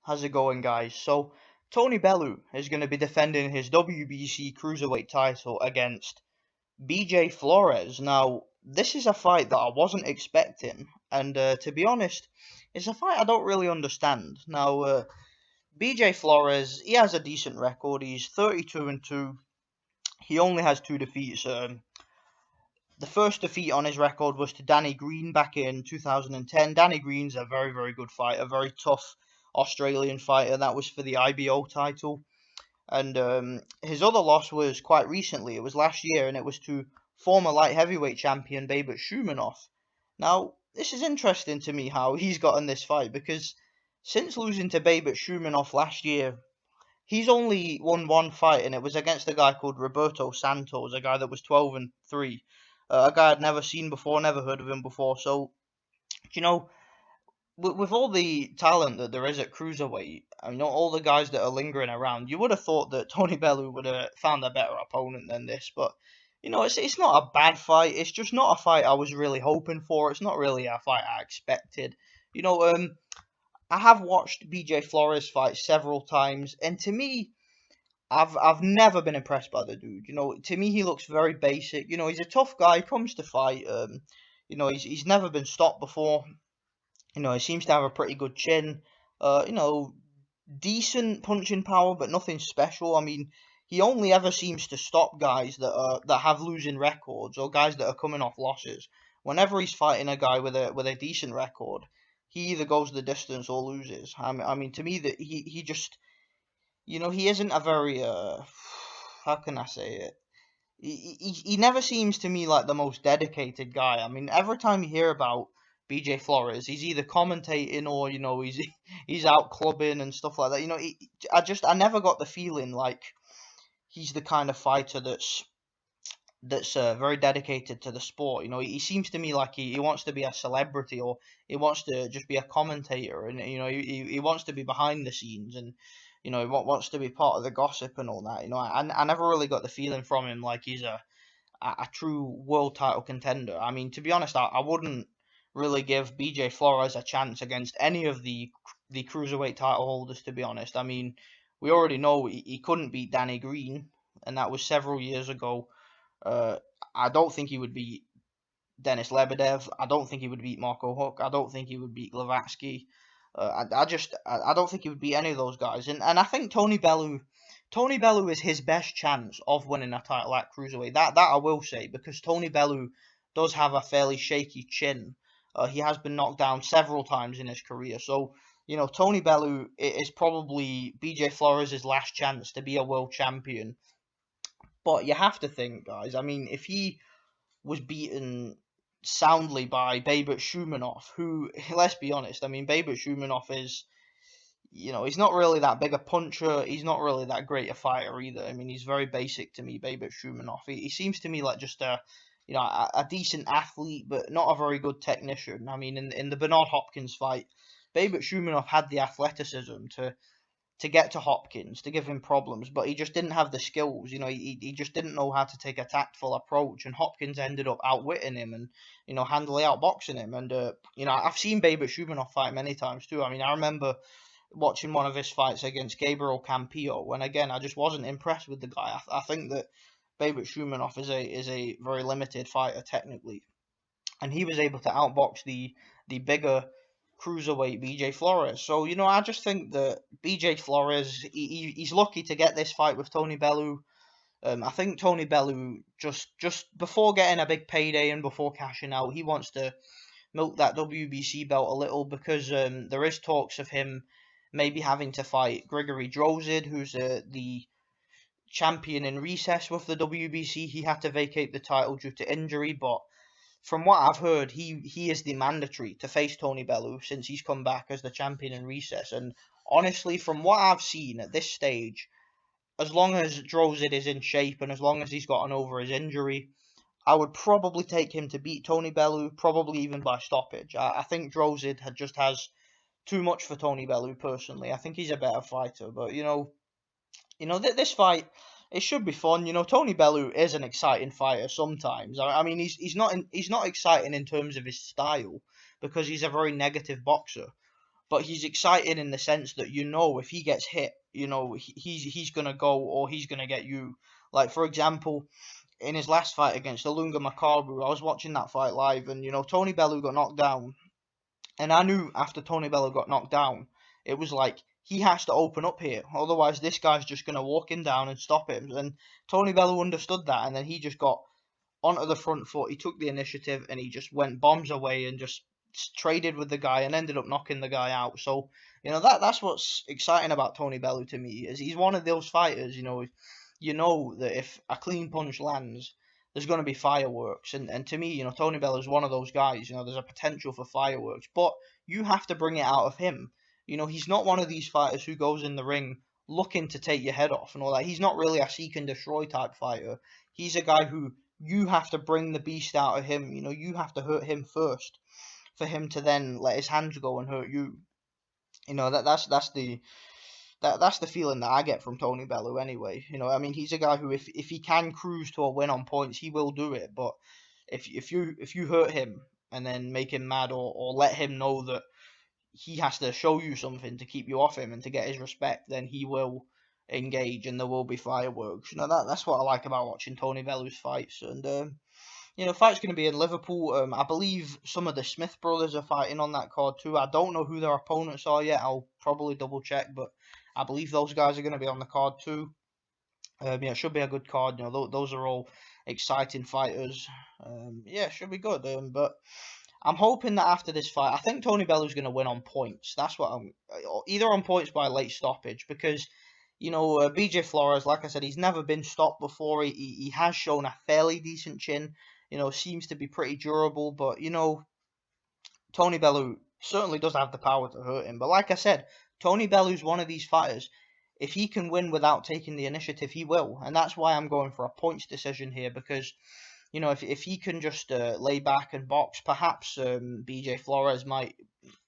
How's it going, guys? So, Tony Bellew is going to be defending his WBC Cruiserweight title against BJ Flores. Now, this is a fight that I wasn't expecting, and to be honest, it's a fight I don't really understand. Now, BJ Flores, he has a decent record. He's 32 and 2. He only has two defeats. The first defeat on his record was to Danny Green back in 2010. Danny Green's a very, very good fighter, a very tough Australian fighter. That was for the IBO title. And his other loss was quite recently. It was last year, and it was to former light heavyweight champion Babet Shumanov. Now, this is interesting to me how he's gotten this fight because since losing to Babet Shumanov last year, he's only won one fight, and it was against a guy called Roberto Santos, a guy that was 12 and 3, a guy I'd never seen before, never heard of him before. So, you know, with all the talent that there is at cruiserweight, I mean, all the guys that are lingering around, you would have thought that Tony Bellew would have found a better opponent than this. But it's not a bad fight. It's just not a fight I was really hoping for. It's not really a fight I expected. I have watched BJ Flores fight several times, and to me, I've never been impressed by the dude. To me, he looks very basic. He's a tough guy. He comes to fight. He's never been stopped before. He seems to have a pretty good chin. Decent punching power, but nothing special. I mean, he only ever seems to stop guys that have losing records or guys that are coming off losses. Whenever he's fighting a guy with a decent record, he either goes the distance or loses. I mean, to me, that he just, he isn't a very how can I say it? He never seems to me like the most dedicated guy. I mean, every time you hear about BJ Flores, he's either commentating or he's out clubbing and stuff like that. I never got the feeling like he's the kind of fighter that's very dedicated to the sport. He seems to me like he wants to be a celebrity or he wants to just be a commentator, and he wants to be behind the scenes, and he wants to be part of the gossip and all that. I never really got the feeling from him like he's a true world title contender. I mean, to be honest, I wouldn't really give BJ Flores a chance against any of the cruiserweight title holders. To be honest, I mean, we already know he couldn't beat Danny Green, and that was several years ago. Uh, I don't think he would beat Denis Lebedev. I don't think he would beat Marco Huck. I don't think he would beat Glavatsky. I don't think he would beat any of those guys. And I think Tony Bellew is his best chance of winning a title at cruiserweight. That I will say, because Tony Bellew does have a fairly shaky chin. He has been knocked down several times in his career. So, Tony Bellew is probably BJ Flores' last chance to be a world champion. But you have to think, guys, I mean, if he was beaten soundly by Babet Shumanov, who, let's be honest, I mean, Babet Shumanov is, he's not really that big a puncher. He's not really that great a fighter either. I mean, he's very basic to me, Babet Shumanov. He seems to me like just a decent athlete, but not a very good technician. I mean, in the Bernard Hopkins fight, Babet Shumanov had the athleticism to get to Hopkins, to give him problems, but he just didn't have the skills. He just didn't know how to take a tactful approach, and Hopkins ended up outwitting him and, handily outboxing him. And, I've seen Babet Shumanov fight many times too. I mean, I remember watching one of his fights against Gabriel Campillo, and again, I just wasn't impressed with the guy. I think that Babet Shumanov is a very limited fighter technically, and he was able to outbox the bigger cruiserweight BJ Flores. So, I just think that BJ Flores, he's lucky to get this fight with Tony Bellew. I think Tony Bellew, just before getting a big payday and before cashing out, he wants to milk that WBC belt a little, because there is talks of him maybe having to fight Grigory Drozid, who's the champion in recess with the WBC. He had to vacate the title due to injury, but from what I've heard, he is the mandatory to face Tony Bellew since he's come back as the champion in recess. And honestly, from what I've seen at this stage, as long as Drozid is in shape and as long as he's gotten over his injury, I would probably take him to beat Tony Bellew, probably even by stoppage. I think Drozid just has too much for Tony Bellew personally. I think he's a better fighter, but this fight, it should be fun. Tony Bellew is an exciting fighter sometimes. I mean, he's not exciting in terms of his style, because he's a very negative boxer. but he's exciting in the sense that if he gets hit, he's gonna go or he's gonna get you. Like for example, in his last fight against Ilunga Makabu, I was watching that fight live, and Tony Bellew got knocked down, and I knew after Tony Bellew got knocked down, it was like he has to open up here, otherwise this guy's just gonna walk him down and stop him. And Tony Bellew understood that, and then he just got onto the front foot. He took the initiative and he just went bombs away and just traded with the guy and ended up knocking the guy out. So that's what's exciting about Tony Bellew to me, is he's one of those fighters. That if a clean punch lands, there's going to be fireworks. And to me, Tony Bellew is one of those guys. There's a potential for fireworks, but you have to bring it out of him. He's not one of these fighters who goes in the ring looking to take your head off and all that. He's not really a seek and destroy type fighter. He's a guy who you have to bring the beast out of him. You have to hurt him first for him to then let his hands go and hurt you. That's the feeling that I get from Tony Bellew anyway. He's a guy who if he can cruise to a win on points, he will do it. But if you hurt him and then make him mad, or let him know that he has to show you something to keep you off him and to get his respect, then he will engage and there will be fireworks. That's what I like about watching Tony Bellew's fights. And fight's going to be in Liverpool. I believe some of the Smith brothers are fighting on that card too. I don't know who their opponents are yet. I'll probably double check, but I believe those guys are going to be on the card too. It should be a good card. Those are all exciting fighters. It should be good. But I'm hoping that after this fight, I think Tony Bellew's going to win on points. That's what I'm either on points by late stoppage, because BJ Flores, like I said, he's never been stopped before. He has shown a fairly decent chin. Seems to be pretty durable, but Tony Bellew certainly does have the power to hurt him. But like I said, Tony Bellew's one of these fighters. If he can win without taking the initiative, he will, and that's why I'm going for a points decision here, because if he can just lay back and box, perhaps BJ Flores might,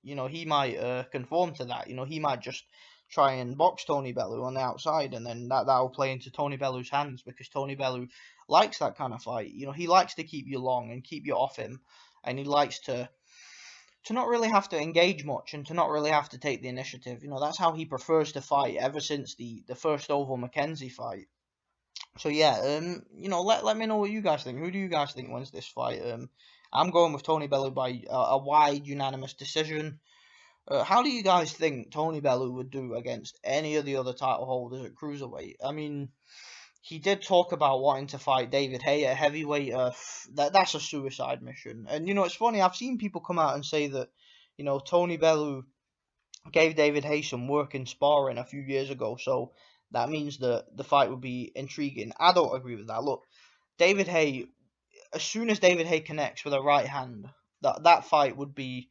he might conform to that. He might just try and box Tony Bellew on the outside, and then that'll play into Tony Bellew's hands, because Tony Bellew likes that kind of fight. He likes to keep you long and keep you off him, and he likes to not really have to engage much and to not really have to take the initiative. That's how he prefers to fight ever since the first Oval Mackenzie fight. So yeah, let me know what you guys think. Who do you guys think wins this fight? I'm going with Tony Bellew by a wide unanimous decision. How do you guys think Tony Bellew would do against any of the other title holders at Cruiserweight? He did talk about wanting to fight David Haye at heavyweight. That's a suicide mission. And it's funny, I've seen people come out and say that Tony Bellew gave David Haye some work in sparring a few years ago, so that means that the fight would be intriguing. I don't agree with that. Look, David Haye, as soon as David Haye connects with a right hand, that fight would be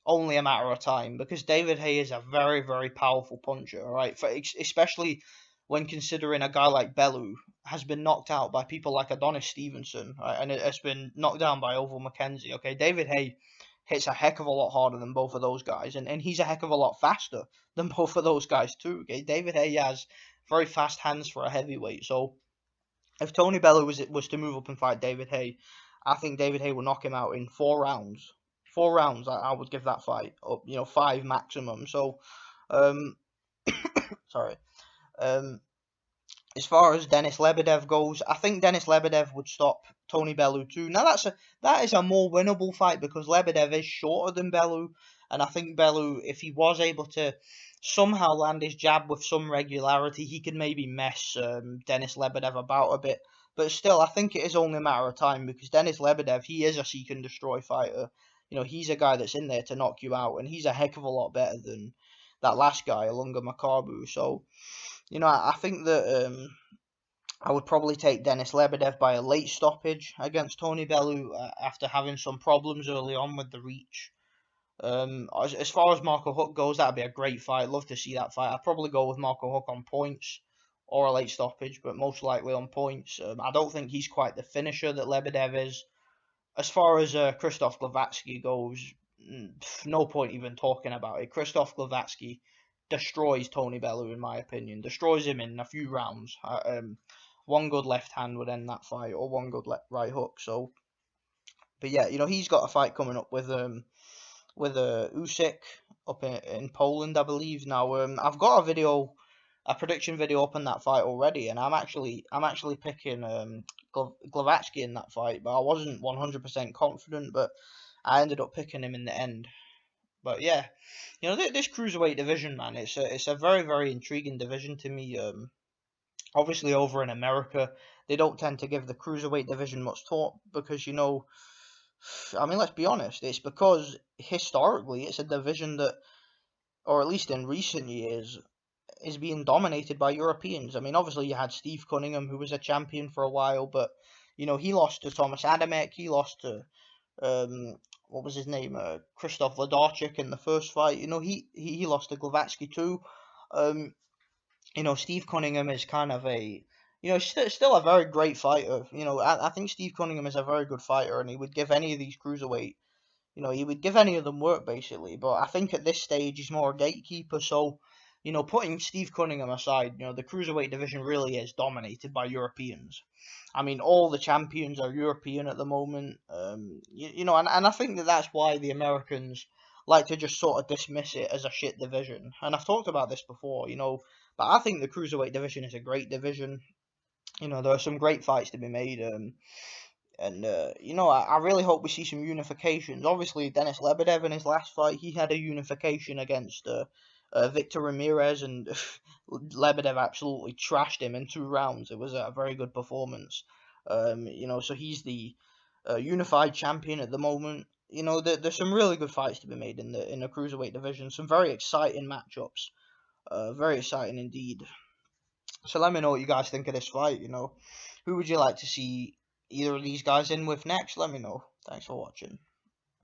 only a matter of time, because David Haye is a very, very powerful puncher, all right? Especially when considering a guy like Bellew has been knocked out by people like Adonis Stevenson, right? And it's been knocked down by Oval Mackenzie. Okay, David Haye hits a heck of a lot harder than both of those guys, and he's a heck of a lot faster than both of those guys too. Okay, David Haye has very fast hands for a heavyweight. So if Tony Bellew was to move up and fight David Haye, I think David Haye will knock him out in 4 rounds. 4 rounds, I would give that fight up, 5 maximum. So, sorry. As far as Denis Lebedev goes, I think Denis Lebedev would stop Tony Bellew too. Now that is a more winnable fight, because Lebedev is shorter than Bellew, and I think Bellew, if he was able to somehow land his jab with some regularity, he could maybe mess Denis Lebedev about a bit. But still, I think it is only a matter of time, because Denis Lebedev, he is a seek and destroy fighter. He's a guy that's in there to knock you out, and he's a heck of a lot better than that last guy, Ilunga Makabu. So, I think that I would probably take Denis Lebedev by a late stoppage against Tony Bellew after having some problems early on with the reach. As far as Marco Huck goes, that'd be a great fight. I'd love to see that fight. I'd probably go with Marco Huck on points or a late stoppage, but most likely on points. I don't think he's quite the finisher that Lebedev is. As far as Krzysztof Glowacki goes, no point even talking about it. Krzysztof Glowacki destroys Tony Bellew, in my opinion. Destroys him in a few rounds. One good left hand would end that fight, or one good right hook. So, but yeah, he's got a fight coming up with with Usyk up in Poland, I believe. Now, I've got a prediction video up on that fight already, and I'm actually picking Glavatsky in that fight, but I wasn't 100% confident, but I ended up picking him in the end. But yeah, this cruiserweight division, man, it's a very very intriguing division to me. Obviously over in America, they don't tend to give the cruiserweight division much thought because I mean, let's be honest, it's because historically it's a division that, or at least in recent years, is being dominated by Europeans. I mean, obviously you had Steve Cunningham, who was a champion for a while, but he lost to Thomas Adamek, he lost to what was his name, Krzysztof Wlodarczyk in the first fight. He lost to Glavatsky too. Um, Steve Cunningham is kind of still a very great fighter. I think Steve Cunningham is a very good fighter, and he would give any of these cruiserweight, he would give any of them work basically. But I think at this stage he's more a gatekeeper. So, putting Steve Cunningham aside, the cruiserweight division really is dominated by Europeans. I mean, all the champions are European at the moment. And I think that's why the Americans like to just sort of dismiss it as a shit division. And I've talked about this before, but I think the cruiserweight division is a great division. There are some great fights to be made. I really hope we see some unifications. Obviously, Denis Lebedev in his last fight, he had a unification against Victor Ramirez, and Lebedev absolutely trashed him in 2 rounds. It was a very good performance. So he's the unified champion at the moment. There's some really good fights to be made in the cruiserweight division. Some very exciting matchups. Very exciting indeed. So let me know what you guys think of this fight. Who would you like to see either of these guys in with next? Let me know. Thanks for watching.